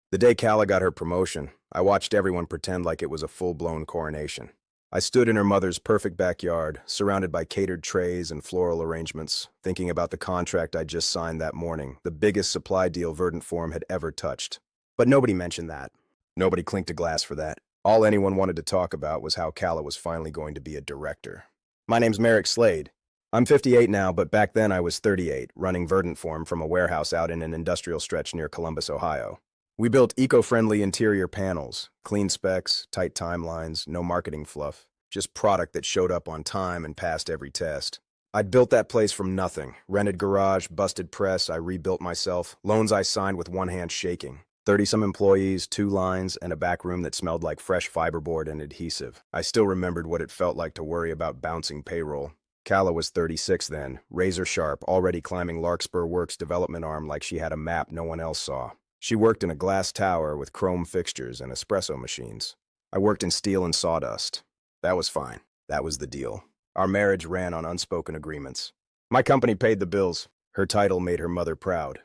The day Calla got her promotion, I watched everyone pretend like it was a full-blown coronation. I stood in her mother's perfect backyard, surrounded by catered trays and floral arrangements, thinking about the contract I'd just signed that morning, the biggest supply deal Verdant Forum had ever touched. But nobody mentioned that. Nobody clinked a glass for that. All anyone wanted to talk about was how Calla was finally going to be a director. My name's Merrick Slade. I'm 58 now, but back then I was 38, running Verdant Forum from a warehouse out in an industrial stretch near Columbus, Ohio. We built eco-friendly interior panels, clean specs, tight timelines, no marketing fluff, just product that showed up on time and passed every test. I'd built that place from nothing. Rented garage, busted press, I rebuilt myself, loans I signed with one hand shaking. 30-some employees, 2 lines, and a back room that smelled like fresh fiberboard and adhesive. I still remembered what it felt like to worry about bouncing payroll. Calla was 36 then, razor sharp, already climbing Larkspur Works' development arm like she had a map no one else saw. She worked in a glass tower with chrome fixtures and espresso machines. I worked in steel and sawdust. That was fine. That was the deal. Our marriage ran on unspoken agreements. My company paid the bills. Her title made her mother proud.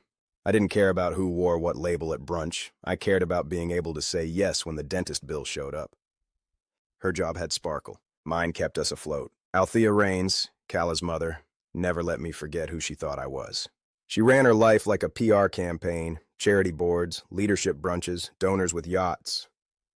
I didn't care about who wore what label at brunch. I cared about being able to say yes when the dentist bill showed up. Her job had sparkle. Mine kept us afloat. Althea Raines, Calla's mother, never let me forget who she thought I was. She ran her life like a PR campaign, charity boards, leadership brunches, donors with yachts.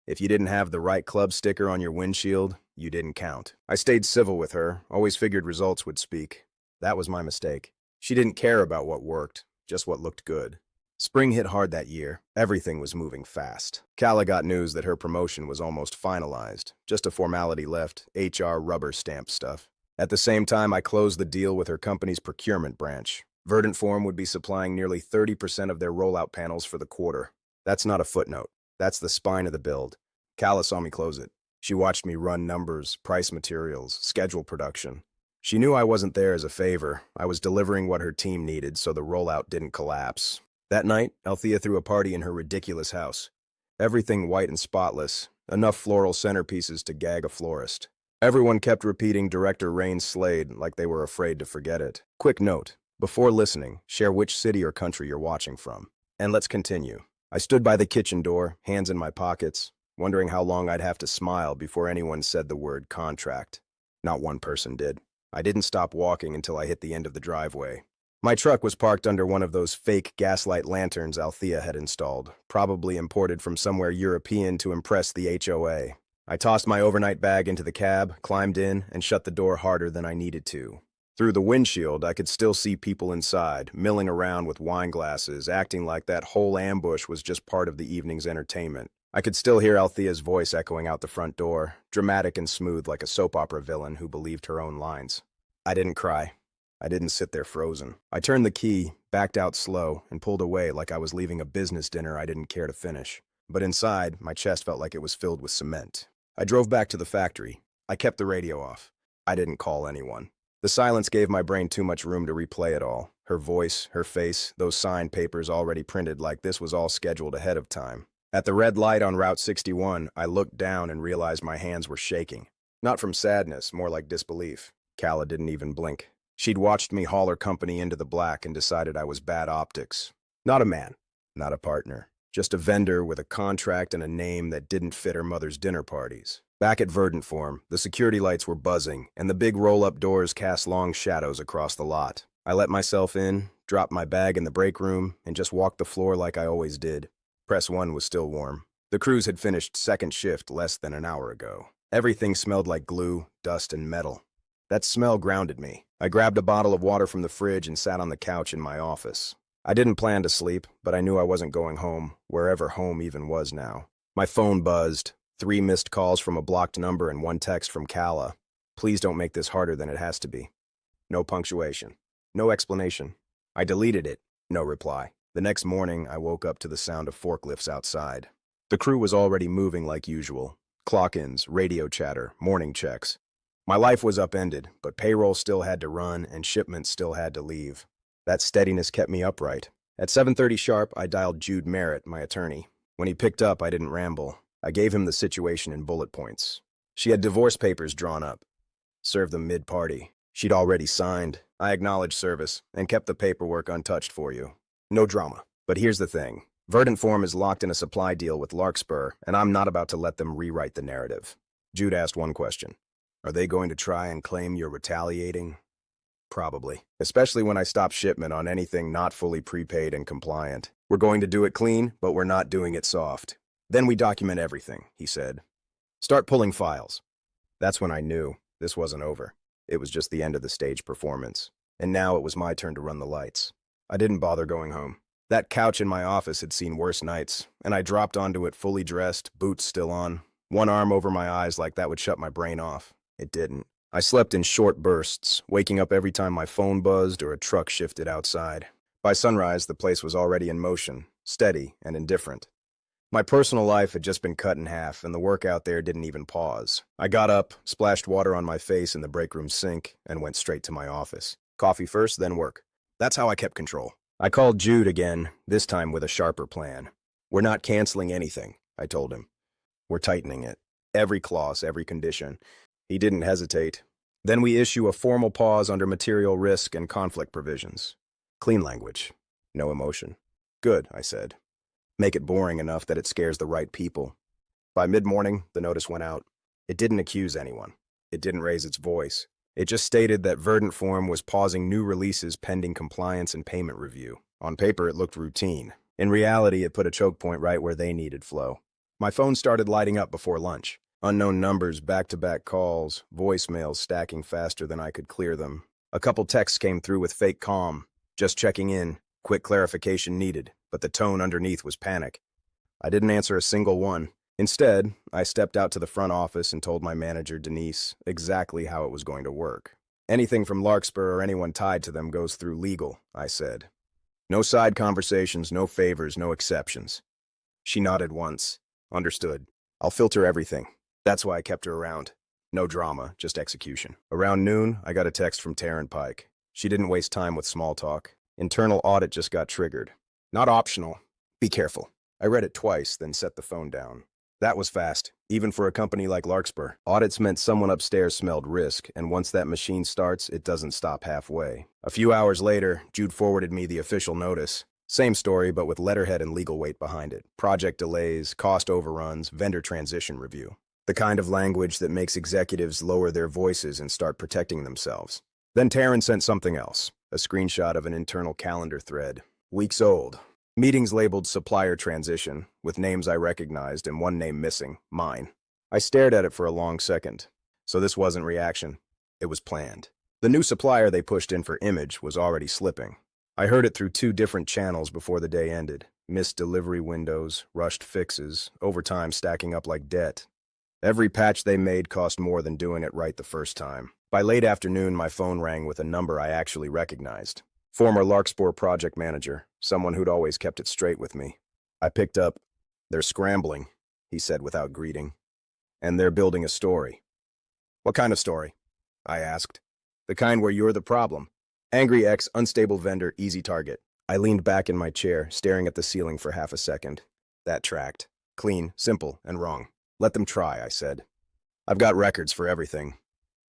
If you didn't have the right club sticker on your windshield, you didn't count. I stayed civil with her, always figured results would speak. That was my mistake. She didn't care about what worked, just what looked good. Spring hit hard that year. Everything was moving fast. Calla got news that her promotion was almost finalized. Just a formality left, HR rubber stamp stuff. At the same time, I closed the deal with her company's procurement branch. Verdant Forum would be supplying nearly 30% of their rollout panels for the quarter. That's not a footnote. That's the spine of the build. Calla saw me close it. She watched me run numbers, price materials, schedule production. She knew I wasn't there as a favor. I was delivering what her team needed so the rollout didn't collapse. That night, Althea threw a party in her ridiculous house. Everything white and spotless, enough floral centerpieces to gag a florist. Everyone kept repeating Director Raines Slade like they were afraid to forget it. Quick note, before listening, share which city or country you're watching from. And let's continue. I stood by the kitchen door, hands in my pockets, wondering how long I'd have to smile before anyone said the word contract. Not one person did. I didn't stop walking until I hit the end of the driveway. My truck was parked under one of those fake gaslight lanterns Althea had installed, probably imported from somewhere European to impress the HOA. I tossed my overnight bag into the cab, climbed in, and shut the door harder than I needed to. Through the windshield, I could still see people inside, milling around with wine glasses, acting like that whole ambush was just part of the evening's entertainment. I could still hear Althea's voice echoing out the front door, dramatic and smooth like a soap opera villain who believed her own lines. I didn't cry. I didn't sit there frozen. I turned the key, backed out slow, and pulled away like I was leaving a business dinner I didn't care to finish. But inside, my chest felt like it was filled with cement. I drove back to the factory. I kept the radio off. I didn't call anyone. The silence gave my brain too much room to replay it all. Her voice, her face, those signed papers already printed like this was all scheduled ahead of time. At the red light on Route 61, I looked down and realized my hands were shaking. Not from sadness, more like disbelief. Calla didn't even blink. She'd watched me haul her company into the black and decided I was bad optics. Not a man, not a partner, just a vendor with a contract and a name that didn't fit her mother's dinner parties. Back at Verdant Forum, the security lights were buzzing, and the big roll-up doors cast long shadows across the lot. I let myself in, dropped my bag in the break room, and just walked the floor like I always did. Press 1 was still warm. The crews had finished second shift less than an hour ago. Everything smelled like glue, dust, and metal. That smell grounded me. I grabbed a bottle of water from the fridge and sat on the couch in my office. I didn't plan to sleep, but I knew I wasn't going home, wherever home even was now. My phone buzzed. 3 missed calls from a blocked number and 1 text from Calla. Please don't make this harder than it has to be. No punctuation. No explanation. I deleted it. No reply. The next morning, I woke up to the sound of forklifts outside. The crew was already moving like usual. Clock-ins, radio chatter, morning checks. My life was upended, but payroll still had to run and shipments still had to leave. That steadiness kept me upright. At 7:30 sharp, I dialed Jude Merritt, my attorney. When he picked up, I didn't ramble. I gave him the situation in bullet points. She had divorce papers drawn up. Served them mid-party. She'd already signed. I acknowledged service and kept the paperwork untouched for you. No drama. But here's the thing. Verdant Form is locked in a supply deal with Larkspur, and I'm not about to let them rewrite the narrative. Jude asked one question. Are they going to try and claim you're retaliating? Probably. Especially when I stop shipment on anything not fully prepaid and compliant. We're going to do it clean, but we're not doing it soft. Then we document everything, he said. Start pulling files. That's when I knew this wasn't over. It was just the end of the stage performance. And now it was my turn to run the lights. I didn't bother going home. That couch in my office had seen worse nights, and I dropped onto it fully dressed, boots still on, one arm over my eyes like that would shut my brain off. It didn't. I slept in short bursts, waking up every time my phone buzzed or a truck shifted outside. By sunrise, the place was already in motion, steady and indifferent. My personal life had just been cut in half, and the work out there didn't even pause. I got up, splashed water on my face in the break room sink, and went straight to my office. Coffee first, then work. That's how I kept control. I called Jude again, this time with a sharper plan. We're not canceling anything, I told him. We're tightening it. Every clause, every condition. He didn't hesitate. Then we issue a formal pause under material risk and conflict provisions. Clean language. No emotion. Good, I said. Make it boring enough that it scares the right people. By mid-morning, the notice went out. It didn't accuse anyone. It didn't raise its voice. It just stated that Verdant Form was pausing new releases pending compliance and payment review. On paper, it looked routine. In reality, it put a choke point right where they needed flow. My phone started lighting up before lunch. Unknown numbers, back-to-back calls, voicemails stacking faster than I could clear them. A couple texts came through with fake calm. Just checking in. Quick clarification needed, but the tone underneath was panic. I didn't answer a single one. Instead, I stepped out to the front office and told my manager, Denise, exactly how it was going to work. Anything from Larkspur or anyone tied to them goes through legal, I said. No side conversations, no favors, no exceptions. She nodded once. Understood. I'll filter everything. That's why I kept her around. No drama, just execution. Around noon, I got a text from Taryn Pike. She didn't waste time with small talk. Internal audit just got triggered. Not optional. Be careful. I read it twice, then set the phone down. That was fast, even for a company like Larkspur. Audits meant someone upstairs smelled risk, and once that machine starts, it doesn't stop halfway. A few hours later, Jude forwarded me the official notice. Same story, but with letterhead and legal weight behind it. Project delays, cost overruns, vendor transition review. The kind of language that makes executives lower their voices and start protecting themselves. Then Taryn sent something else, a screenshot of an internal calendar thread. Weeks old. Meetings labeled supplier transition, with names I recognized and one name missing, mine. I stared at it for a long second. So this wasn't reaction. It was planned. The new supplier they pushed in for image was already slipping. I heard it through 2 different channels before the day ended. Missed delivery windows, rushed fixes, overtime stacking up like debt. Every patch they made cost more than doing it right the first time. By late afternoon, my phone rang with a number I actually recognized. Former Larkspur project manager, someone who'd always kept it straight with me. I picked up. They're scrambling, he said without greeting. And they're building a story. What kind of story? I asked. The kind where you're the problem. Angry ex, unstable vendor, easy target. I leaned back in my chair, staring at the ceiling for half a second. That tracked. Clean, simple, and wrong. Let them try, I said. I've got records for everything.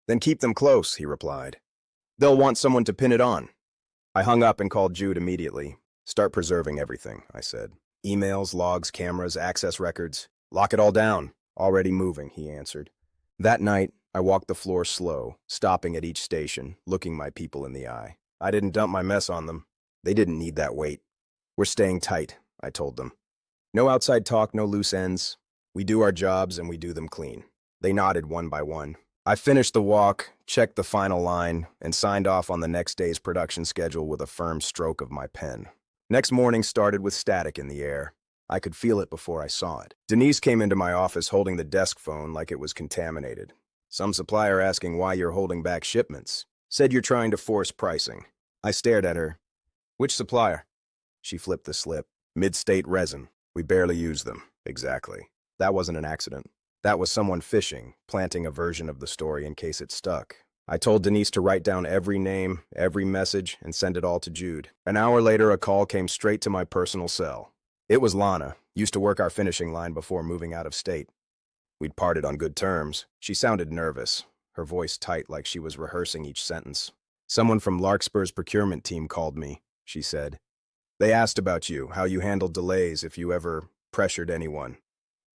Then keep them close, he replied. They'll want someone to pin it on. I hung up and called Jude immediately. Start preserving everything, I said. Emails, logs, cameras, access records. Lock it all down. Already moving, he answered. That night, I walked the floor slow, stopping at each station, looking my people in the eye. I didn't dump my mess on them. They didn't need that weight. We're staying tight, I told them. No outside talk, no loose ends. We do our jobs and we do them clean. They nodded one by one. I finished the walk, checked the final line, and signed off on the next day's production schedule with a firm stroke of my pen. Next morning started with static in the air. I could feel it before I saw it. Denise came into my office holding the desk phone like it was contaminated. Some supplier asking why you're holding back shipments. Said you're trying to force pricing. I stared at her. Which supplier? She flipped the slip. Mid-state resin. We barely use them. Exactly. That wasn't an accident. That was someone fishing, planting a version of the story in case it stuck. I told Denise to write down every name, every message, and send it all to Jude. An hour later, a call came straight to my personal cell. It was Lana, used to work our finishing line before moving out of state. We'd parted on good terms. She sounded nervous, her voice tight like she was rehearsing each sentence. Someone from Larkspur's procurement team called me, she said. They asked about you, how you handled delays, if you ever pressured anyone.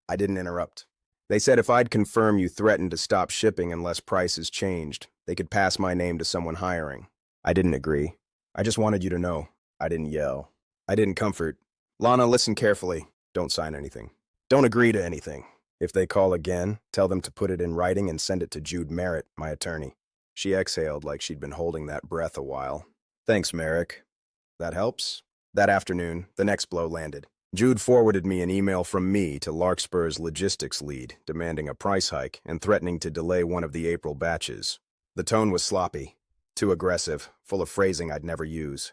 I didn't interrupt. They said if I'd confirm you threatened to stop shipping unless prices changed, they could pass my name to someone hiring. I didn't agree. I just wanted you to know. I didn't yell. I didn't comfort. Lana, listen carefully. Don't sign anything. Don't agree to anything. If they call again, tell them to put it in writing and send it to Jude Merritt, my attorney. She exhaled like she'd been holding that breath a while. Thanks, Merrick. That helps? That afternoon, the next blow landed. Jude forwarded me an email from me to Larkspur's logistics lead, demanding a price hike and threatening to delay one of the April batches. The tone was sloppy, too aggressive, full of phrasing I'd never use.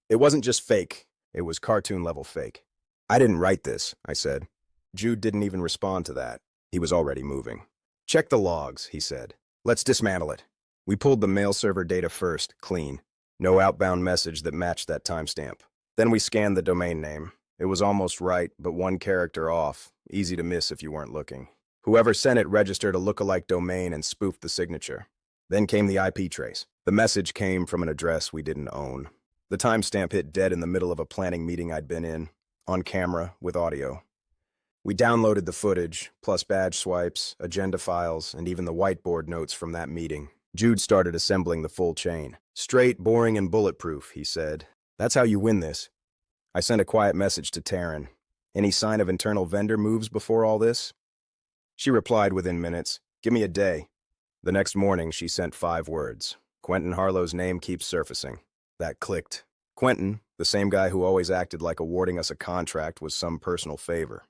It wasn't just fake, it was cartoon-level fake. I didn't write this, I said. Jude didn't even respond to that. He was already moving. Check the logs, he said. Let's dismantle it. We pulled the mail server data first, clean. No outbound message that matched that timestamp. Then we scanned the domain name. It was almost right, but one character off. Easy to miss if you weren't looking. Whoever sent it registered a lookalike domain and spoofed the signature. Then came the IP trace. The message came from an address we didn't own. The timestamp hit dead in the middle of a planning meeting I'd been in, on camera, with audio. We downloaded the footage, plus badge swipes, agenda files, and even the whiteboard notes from that meeting. Jude started assembling the full chain. Straight, boring, and bulletproof, he said. That's how you win this. I sent a quiet message to Taryn. Any sign of internal vendor moves before all this? She replied within minutes, give me a day. The next morning, she sent 5 words. Quentin Harlow's name keeps surfacing. That clicked. Quentin, the same guy who always acted like awarding us a contract was some personal favor.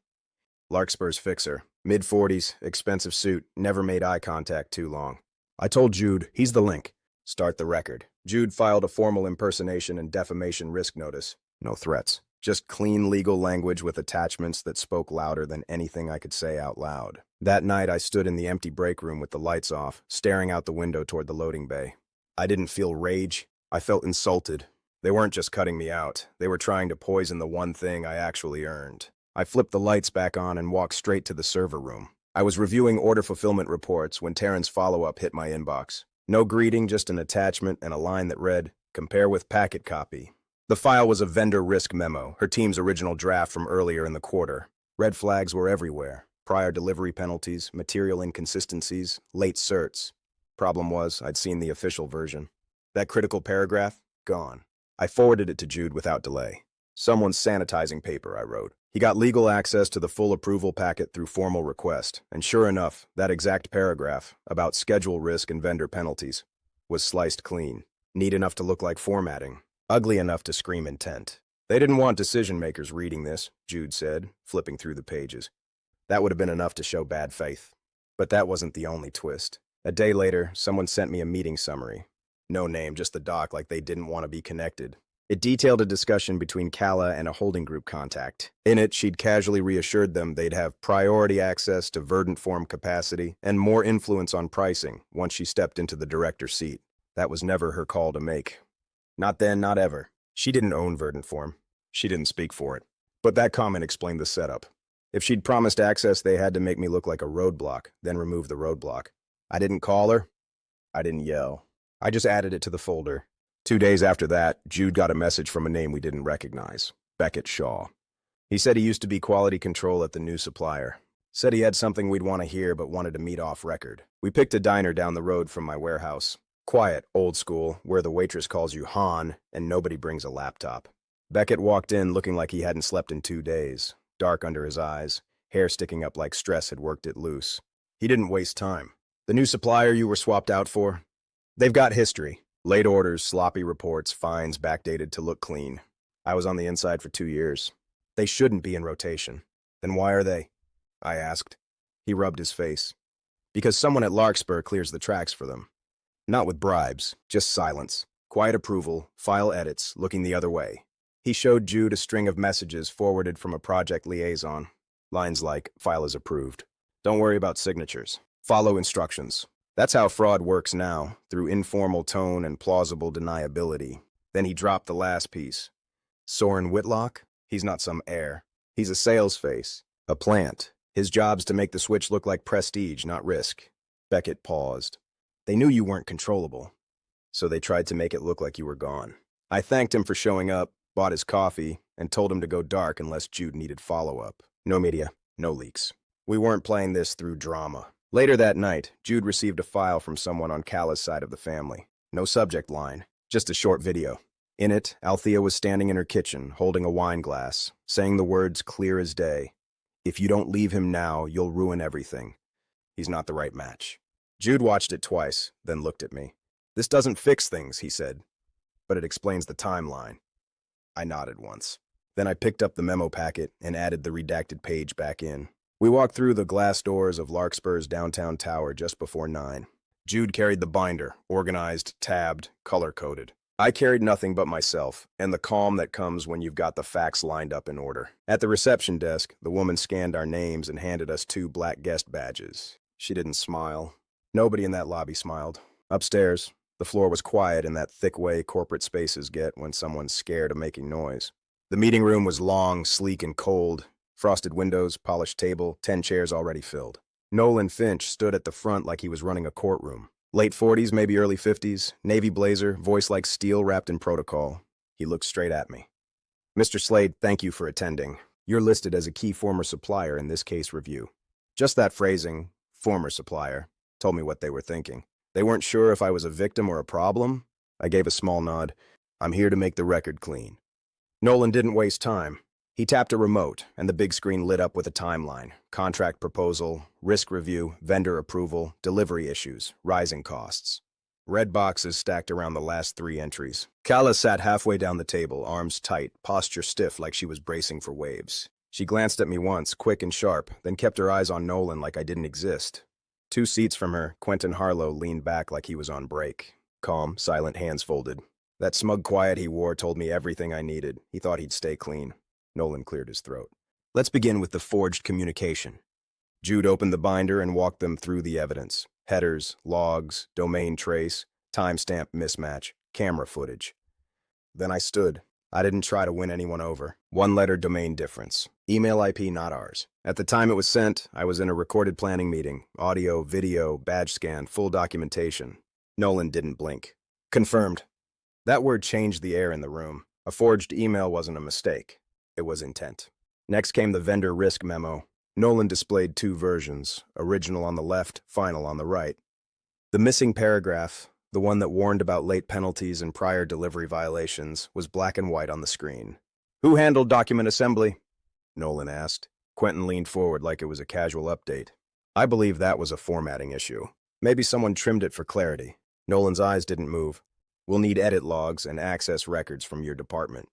Larkspur's fixer, mid-40s, expensive suit, never made eye contact too long. I told Jude, he's the link. Start the record. Jude filed a formal impersonation and defamation risk notice. No threats. Just clean legal language with attachments that spoke louder than anything I could say out loud. That night, I stood in the empty break room with the lights off, staring out the window toward the loading bay. I didn't feel rage. I felt insulted. They weren't just cutting me out. They were trying to poison the one thing I actually earned. I flipped the lights back on and walked straight to the server room. I was reviewing order fulfillment reports when Taryn's follow-up hit my inbox. No greeting, just an attachment and a line that read, compare with packet copy. The file was a vendor risk memo, her team's original draft from earlier in the quarter. Red flags were everywhere. Prior delivery penalties, material inconsistencies, late certs. Problem was, I'd seen the official version. That critical paragraph? Gone. I forwarded it to Jude without delay. Someone's sanitizing paper, I wrote. He got legal access to the full approval packet through formal request, and sure enough, that exact paragraph, about schedule risk and vendor penalties, was sliced clean. Neat enough to look like formatting. Ugly enough to scream intent. They didn't want decision-makers reading this, Jude said, flipping through the pages. That would have been enough to show bad faith. But that wasn't the only twist. A day later, someone sent me a meeting summary. No name, just the doc like they didn't want to be connected. It detailed a discussion between Kala and a holding group contact. In it, she'd casually reassured them they'd have priority access to verdant form capacity and more influence on pricing once she stepped into the director seat. That was never her call to make. Not then, not ever. She didn't own verdant form. She didn't speak for it. But that comment explained the setup. If she'd promised access, they had to make me look like a roadblock, then remove the roadblock. I didn't call her. I didn't yell. I just added it to the folder. 2 days after that, Jude got a message from a name we didn't recognize, Beckett Shaw. He said he used to be quality control at the new supplier. Said he had something we'd want to hear but wanted to meet off record. We picked a diner down the road from my warehouse. Quiet, old school, where the waitress calls you Han and nobody brings a laptop. Beckett walked in looking like he hadn't slept in 2 days, dark under his eyes, hair sticking up like stress had worked it loose. He didn't waste time. The new supplier you were swapped out for? They've got history. Late orders, sloppy reports, fines backdated to look clean. I was on the inside for 2 years. They shouldn't be in rotation. Then why are they? I asked. He rubbed his face. Because someone at Larkspur clears the tracks for them. Not with bribes, just silence. Quiet approval, file edits, looking the other way. He showed Jude a string of messages forwarded from a project liaison. Lines like, file is approved. Don't worry about signatures. Follow instructions. That's how fraud works now, through informal tone and plausible deniability. Then he dropped the last piece. Soren Whitlock? He's not some heir. He's a sales face, a plant. His job's to make the switch look like prestige, not risk. Beckett paused. They knew you weren't controllable, so they tried to make it look like you were gone. I thanked him for showing up, bought his coffee, and told him to go dark unless Jude needed follow-up. No media, no leaks. We weren't playing this through drama. Later that night, Jude received a file from someone on Kala's side of the family. No subject line, just a short video. In it, Althea was standing in her kitchen, holding a wine glass, saying the words clear as day. "If you don't leave him now, you'll ruin everything. He's not the right match." Jude watched it twice, then looked at me. "This doesn't fix things," he said, "but it explains the timeline." I nodded once. Then I picked up the memo packet and added the redacted page back in. We walked through the glass doors of Larkspur's downtown tower just before 9. Jude carried the binder, organized, tabbed, color-coded. I carried nothing but myself, and the calm that comes when you've got the facts lined up in order. At the reception desk, the woman scanned our names and handed us 2 black guest badges. She didn't smile. Nobody in that lobby smiled. Upstairs, the floor was quiet in that thick way corporate spaces get when someone's scared of making noise. The meeting room was long, sleek, and cold. Frosted windows, polished table, 10 chairs already filled. Nolan Finch stood at the front like he was running a courtroom. Late 40s, maybe early 50s, navy blazer, voice like steel wrapped in protocol. He looked straight at me. "Mr. Slade, thank you for attending. You're listed as a key former supplier in this case review." Just that phrasing, former supplier, told me what they were thinking. They weren't sure if I was a victim or a problem. I gave a small nod. "I'm here to make the record clean." Nolan didn't waste time. He tapped a remote, and the big screen lit up with a timeline. Contract proposal, risk review, vendor approval, delivery issues, rising costs. Red boxes stacked around the last 3 entries. Kala sat halfway down the table, arms tight, posture stiff like she was bracing for waves. She glanced at me once, quick and sharp, then kept her eyes on Nolan like I didn't exist. 2 seats from her, Quentin Harlow leaned back like he was on break. Calm, silent, hands folded. That smug quiet he wore told me everything I needed. He thought he'd stay clean. Nolan cleared his throat. "Let's begin with the forged communication." Jude opened the binder and walked them through the evidence. Headers, logs, domain trace, timestamp mismatch, camera footage. Then I stood. I didn't try to win anyone over. 1-letter domain difference. Email IP not ours. At the time it was sent, I was in a recorded planning meeting. Audio, video, badge scan, full documentation. Nolan didn't blink. "Confirmed." That word changed the air in the room. A forged email wasn't a mistake. It was intent. Next came the vendor risk memo. Nolan displayed 2 versions, original on the left, final on the right. The missing paragraph, the one that warned about late penalties and prior delivery violations, was black and white on the screen. "Who handled document assembly?" Nolan asked. Quentin leaned forward like it was a casual update. I believe that was a formatting issue. Maybe someone trimmed it for clarity. Nolan's eyes didn't move. "We'll need edit logs and access records from your department.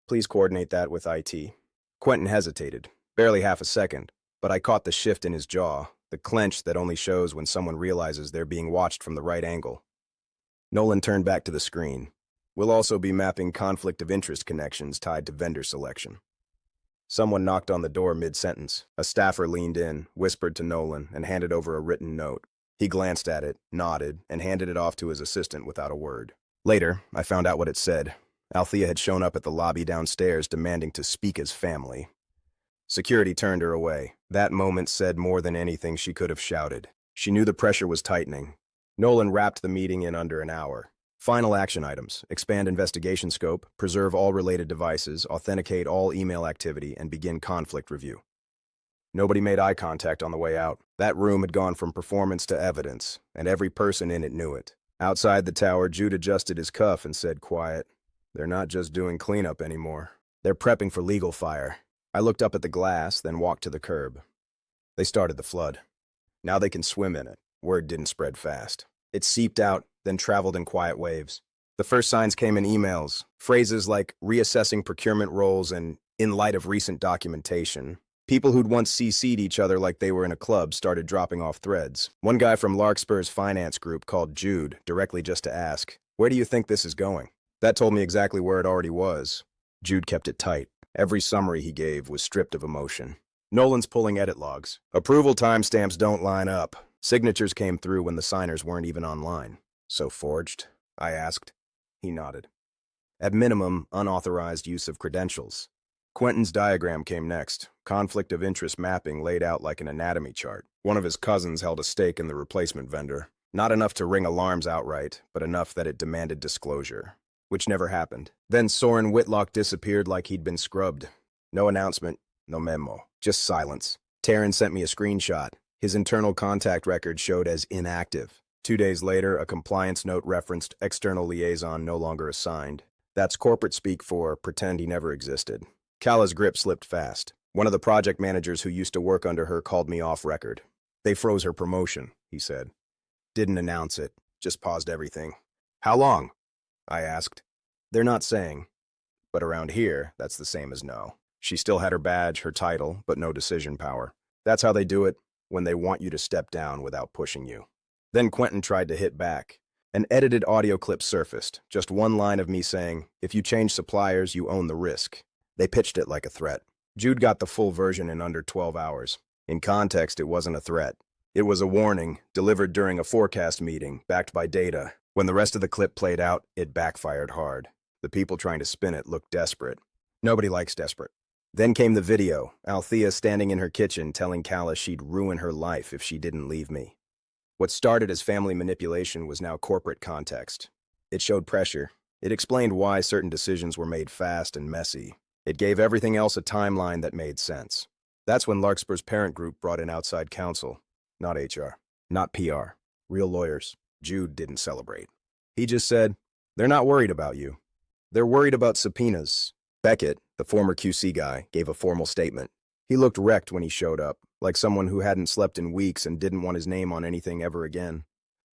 Please coordinate that with IT." Quentin hesitated, barely half a second, but I caught the shift in his jaw, the clench that only shows when someone realizes they're being watched from the right angle. Nolan turned back to the screen. "We'll also be mapping conflict of interest connections tied to vendor selection." Someone knocked on the door mid-sentence. A staffer leaned in, whispered to Nolan, and handed over a written note. He glanced at it, nodded, and handed it off to his assistant without a word. Later, I found out what it said. Althea had shown up at the lobby downstairs demanding to speak as family. Security turned her away. That moment said more than anything she could have shouted. She knew the pressure was tightening. Nolan wrapped the meeting in under an hour. Final action items: expand investigation scope, preserve all related devices, authenticate all email activity, and begin conflict review. Nobody made eye contact on the way out. That room had gone from performance to evidence, and every person in it knew it. Outside the tower, Jude adjusted his cuff and said quiet, "They're not just doing cleanup anymore. They're prepping for legal fire." I looked up at the glass, then walked to the curb. They started the flood. Now they can swim in it. Word didn't spread fast. It seeped out, then traveled in quiet waves. The first signs came in emails. Phrases like reassessing procurement roles and in light of recent documentation. People who'd once CC'd each other like they were in a club started dropping off threads. One guy from Larkspur's finance group called Jude directly just to ask, "Where do you think this is going?" That told me exactly where it already was. Jude kept it tight. Every summary he gave was stripped of emotion. Nolan's pulling edit logs. Approval timestamps don't line up. Signatures came through when the signers weren't even online. "So forged?" I asked. He nodded. "At minimum, unauthorized use of credentials." Quentin's diagram came next. Conflict of interest mapping laid out like an anatomy chart. One of his cousins held a stake in the replacement vendor. Not enough to ring alarms outright, but enough that it demanded disclosure. which never happened. Then Soren Whitlock disappeared like he'd been scrubbed. No announcement, no memo, just silence. Taryn sent me a screenshot. His internal contact record showed as inactive. 2 days later, a compliance note referenced external liaison no longer assigned. That's corporate speak for pretend he never existed. Kala's grip slipped fast. One of the project managers who used to work under her called me off record. They froze her promotion, he said. Didn't announce it, just paused everything. How long? I asked. They're not saying. But around here, that's the same as no. She still had her badge, her title, but no decision power. That's how they do it, when they want you to step down without pushing you. Then Quentin tried to hit back. An edited audio clip surfaced, just one line of me saying, if you change suppliers, you own the risk. They pitched it like a threat. Jude got the full version in under 12 hours. In context, it wasn't a threat. It was a warning, delivered during a forecast meeting, backed by data. When the rest of the clip played out, it backfired hard. The people trying to spin it looked desperate. Nobody likes desperate. Then came the video, Althea standing in her kitchen telling Kala she'd ruin her life if she didn't leave me. What started as family manipulation was now corporate context. It showed pressure. It explained why certain decisions were made fast and messy. It gave everything else a timeline that made sense. That's when Larkspur's parent group brought in outside counsel. Not HR. Not PR. Real lawyers. Jude didn't celebrate. He just said, they're not worried about you. They're worried about subpoenas. Beckett, the former QC guy, gave a formal statement. He looked wrecked when he showed up, like someone who hadn't slept in weeks and didn't want his name on anything ever again.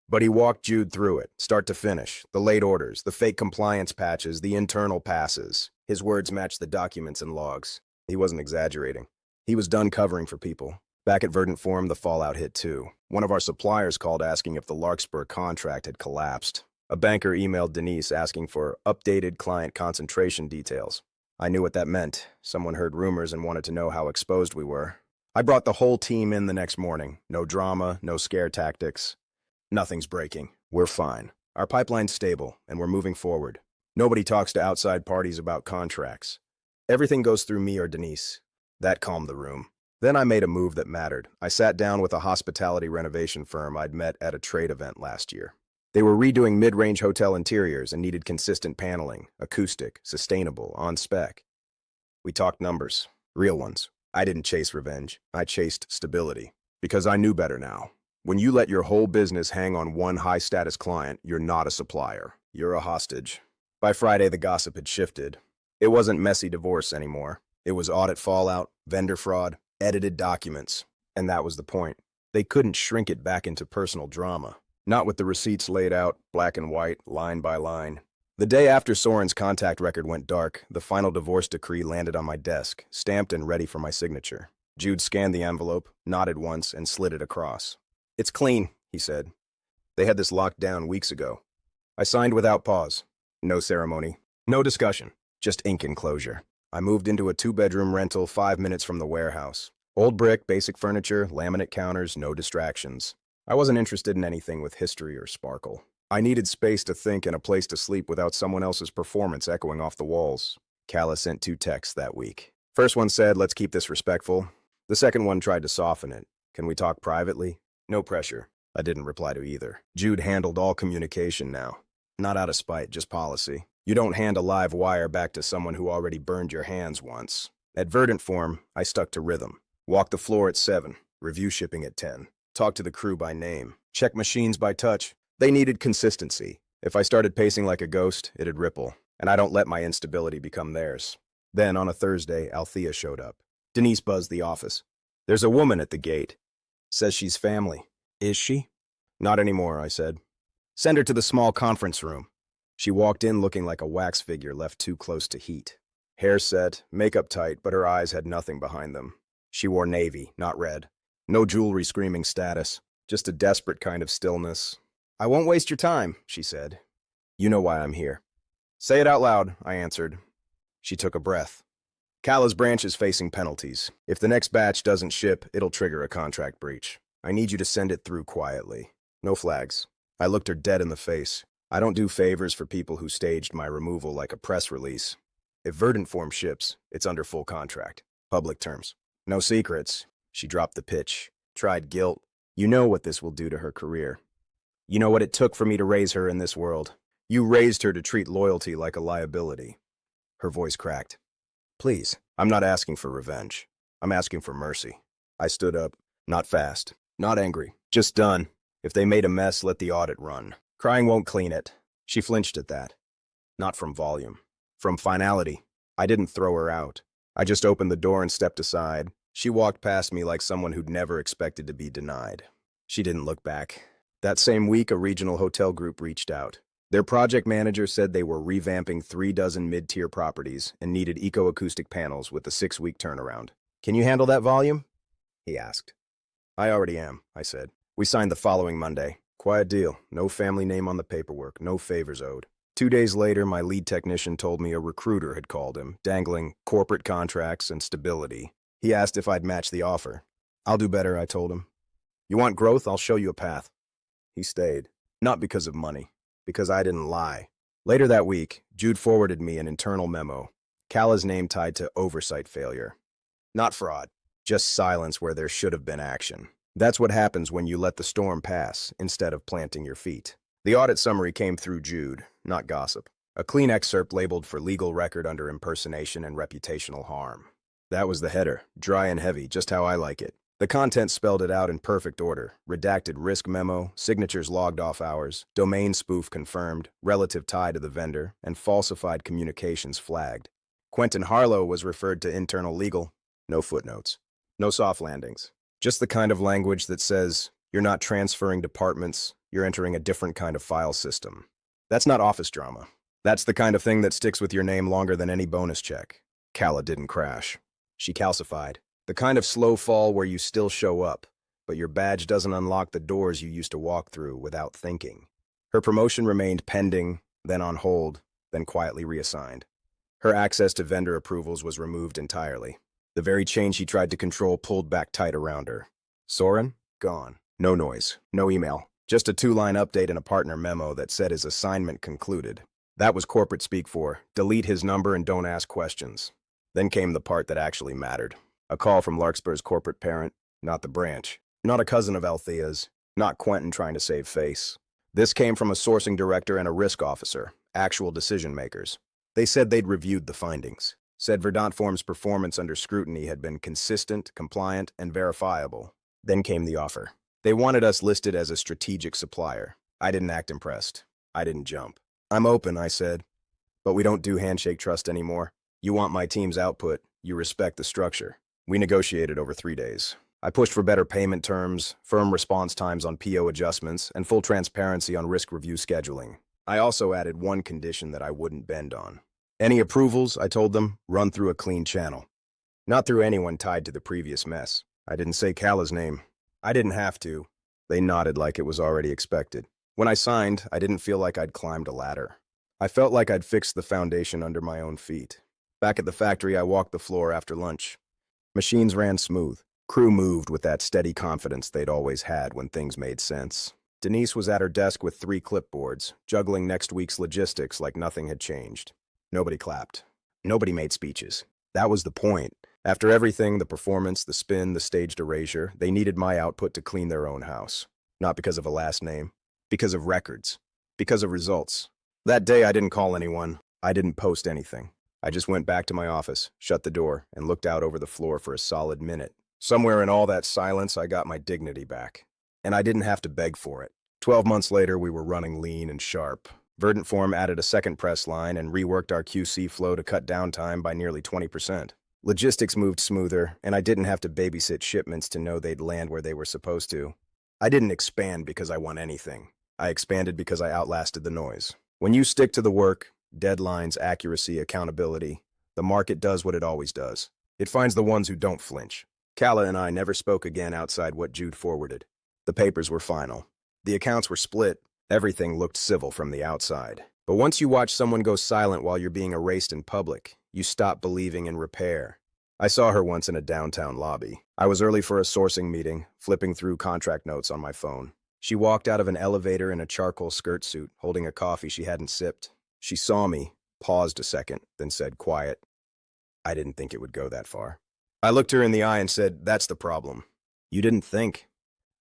But he walked Jude through it, start to finish, the late orders, the fake compliance patches, the internal passes. His words matched the documents and logs. He wasn't exaggerating. He was done covering for people. Back at Verdant Forum, the fallout hit too. One of our suppliers called asking if the Larkspur contract had collapsed. A banker emailed Denise asking for updated client concentration details. I knew what that meant. Someone heard rumors and wanted to know how exposed we were. I brought the whole team in the next morning. No drama, no scare tactics. Nothing's breaking. We're fine. Our pipeline's stable, and we're moving forward. Nobody talks to outside parties about contracts. Everything goes through me or Denise. That calmed the room. Then I made a move that mattered. I sat down with a hospitality renovation firm I'd met at a trade event last year. They were redoing mid-range hotel interiors and needed consistent paneling, acoustic, sustainable, on spec. We talked numbers, real ones. I didn't chase revenge. I chased stability. Because I knew better now. When you let your whole business hang on one high-status client, you're not a supplier. You're a hostage. By Friday, the gossip had shifted. It wasn't messy divorce anymore. It was audit fallout, vendor fraud, edited documents. And that was the point. They couldn't shrink it back into personal drama. Not with the receipts laid out, black and white, line by line. The day after Soren's contact record went dark, the final divorce decree landed on my desk, stamped and ready for my signature. Jude scanned the envelope, nodded once, and slid it across. It's clean, he said. They had this locked down weeks ago. I signed without pause. No ceremony. No discussion. Just ink enclosure. I moved into a 2-bedroom rental 5 minutes from the warehouse. Old brick, basic furniture, laminate counters, no distractions. I wasn't interested in anything with history or sparkle. I needed space to think and a place to sleep without someone else's performance echoing off the walls. Kala sent 2 texts that week. First one said, let's keep this respectful. The second one tried to soften it. Can we talk privately? No pressure. I didn't reply to either. Jude handled all communication now. Not out of spite, just policy. You don't hand a live wire back to someone who already burned your hands once. At Verdant Forum, I stuck to rhythm. Walk the floor at 7, review shipping at 10. Talk to the crew by name. Check machines by touch. They needed consistency. If I started pacing like a ghost, it'd ripple. And I don't let my instability become theirs. Then, on a Thursday, Althea showed up. Denise buzzed the office. There's a woman at the gate. Says she's family. Is she? Not anymore, I said. Send her to the small conference room. She walked in looking like a wax figure left too close to heat. Hair set, makeup tight, but her eyes had nothing behind them. She wore navy, not red. No jewelry screaming status, just a desperate kind of stillness. I won't waste your time, she said. You know why I'm here. Say it out loud, I answered. She took a breath. Kala's branch is facing penalties. If the next batch doesn't ship, it'll trigger a contract breach. I need you to send it through quietly. No flags. I looked her dead in the face. I don't do favors for people who staged my removal like a press release. If Verdant Forum ships, it's under full contract. Public terms. No secrets. She dropped the pitch. Tried guilt. You know what this will do to her career. You know what it took for me to raise her in this world. You raised her to treat loyalty like a liability. Her voice cracked. Please, I'm not asking for revenge. I'm asking for mercy. I stood up, not fast, not angry, just done. If they made a mess, let the audit run. Crying won't clean it. She flinched at that. Not from volume. From finality. I didn't throw her out. I just opened the door and stepped aside. She walked past me like someone who'd never expected to be denied. She didn't look back. That same week, a regional hotel group reached out. Their project manager said they were revamping 36 mid-tier properties and needed eco-acoustic panels with a 6-week turnaround. Can you handle that volume? He asked. I already am, I said. We signed the following Monday. Quiet deal. No family name on the paperwork. No favors owed. 2 days later, my lead technician told me a recruiter had called him, dangling corporate contracts and stability. He asked if I'd match the offer. I'll do better, I told him. You want growth? I'll show you a path. He stayed. Not because of money. Because I didn't lie. Later that week, Jude forwarded me an internal memo. Kala's name tied to oversight failure. Not fraud. Just silence where there should have been action. That's what happens when you let the storm pass instead of planting your feet. The audit summary came through Jude, not gossip. A clean excerpt labeled for legal record under impersonation and reputational harm. That was the header, dry and heavy, just how I like it. The content spelled it out in perfect order. Redacted risk memo, signatures logged off hours, domain spoof confirmed, relative tie to the vendor, and falsified communications flagged. Quentin Harlow was referred to internal legal. No footnotes. No soft landings. Just the kind of language that says, you're not transferring departments, you're entering a different kind of file system. That's not office drama. That's the kind of thing that sticks with your name longer than any bonus check. Kala didn't crash. She calcified. The kind of slow fall where you still show up, but your badge doesn't unlock the doors you used to walk through without thinking. Her promotion remained pending, then on hold, then quietly reassigned. Her access to vendor approvals was removed entirely. The very chain she tried to control pulled back tight around her. Soren? Gone. No noise. No email. Just a 2-line update and a partner memo that said his assignment concluded. That was corporate speak for, delete his number and don't ask questions. Then came the part that actually mattered. A call from Larkspur's corporate parent, not the branch. Not a cousin of Althea's. Not Quentin trying to save face. This came from a sourcing director and a risk officer, actual decision makers. They said they'd reviewed the findings. Said Verdant Form's performance under scrutiny had been consistent, compliant, and verifiable. Then came the offer. They wanted us listed as a strategic supplier. I didn't act impressed. I didn't jump. I'm open, I said. But we don't do handshake trust anymore. You want my team's output. You respect the structure. We negotiated over 3 days. I pushed for better payment terms, firm response times on PO adjustments, and full transparency on risk review scheduling. I also added one condition that I wouldn't bend on. Any approvals, I told them, run through a clean channel. Not through anyone tied to the previous mess. I didn't say Kala's name. I didn't have to. They nodded like it was already expected. When I signed, I didn't feel like I'd climbed a ladder. I felt like I'd fixed the foundation under my own feet. Back at the factory, I walked the floor after lunch. Machines ran smooth. Crew moved with that steady confidence they'd always had when things made sense. Denise was at her desk with 3 clipboards, juggling next week's logistics like nothing had changed. Nobody clapped. Nobody made speeches. That was the point. After everything, the performance, the spin, the staged erasure, they needed my output to clean their own house. Not because of a last name. Because of records. Because of results. That day, I didn't call anyone. I didn't post anything. I just went back to my office, shut the door, and looked out over the floor for a solid minute. Somewhere in all that silence, I got my dignity back. And I didn't have to beg for it. 12 months later, we were running lean and sharp. Verdant Form added a second press line and reworked our QC flow to cut downtime by nearly 20%. Logistics moved smoother, and I didn't have to babysit shipments to know they'd land where they were supposed to. I didn't expand because I won anything. I expanded because I outlasted the noise. When you stick to the work, deadlines, accuracy, accountability, the market does what it always does. It finds the ones who don't flinch. Kala and I never spoke again outside what Jude forwarded. The papers were final. The accounts were split. Everything looked civil from the outside. But once you watch someone go silent while you're being erased in public, you stop believing in repair. I saw her once in a downtown lobby. I was early for a sourcing meeting, flipping through contract notes on my phone. She walked out of an elevator in a charcoal skirt suit, holding a coffee she hadn't sipped. She saw me, paused a second, then said, quiet, I didn't think it would go that far. I looked her in the eye and said, that's the problem. You didn't think.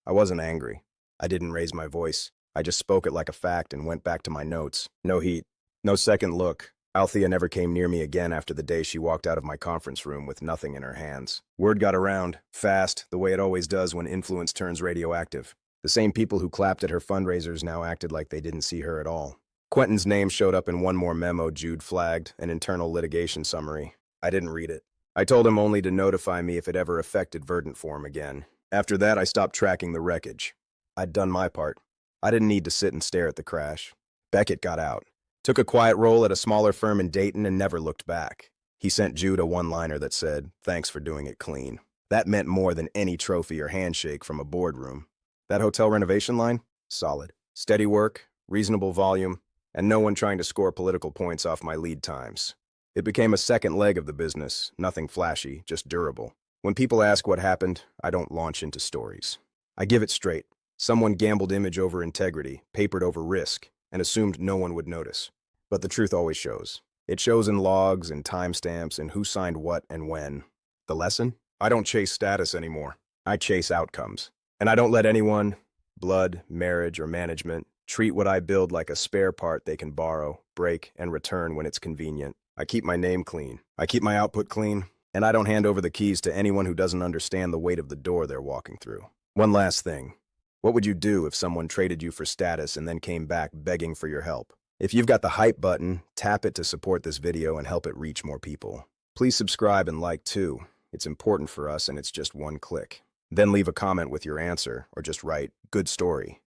I wasn't angry. I didn't raise my voice. I just spoke it like a fact and went back to my notes. No heat. No second look. Althea never came near me again after the day she walked out of my conference room with nothing in her hands. Word got around, fast, the way it always does when influence turns radioactive. The same people who clapped at her fundraisers now acted like they didn't see her at all. Quentin's name showed up in one more memo Jude flagged, an internal litigation summary. I didn't read it. I told him only to notify me if it ever affected Verdant Form again. After that, I stopped tracking the wreckage. I'd done my part. I didn't need to sit and stare at the crash. Beckett got out. Took a quiet role at a smaller firm in Dayton and never looked back. He sent Jude a one-liner that said, "Thanks for doing it clean." That meant more than any trophy or handshake from a boardroom. That hotel renovation line? Solid. Steady work, reasonable volume, and no one trying to score political points off my lead times. It became a second leg of the business, nothing flashy, just durable. When people ask what happened, I don't launch into stories. I give it straight. Someone gambled image over integrity, papered over risk, and assumed no one would notice. But the truth always shows. It shows in logs and timestamps and who signed what and when. The lesson? I don't chase status anymore. I chase outcomes. And I don't let anyone, blood, marriage, or management, treat what I build like a spare part they can borrow, break, and return when it's convenient. I keep my name clean. I keep my output clean. And I don't hand over the keys to anyone who doesn't understand the weight of the door they're walking through. One last thing. What would you do if someone traded you for status and then came back begging for your help? If you've got the hype button, tap it to support this video and help it reach more people. Please subscribe and like too. It's important for us and it's just one click. Then leave a comment with your answer or just write, "Good story."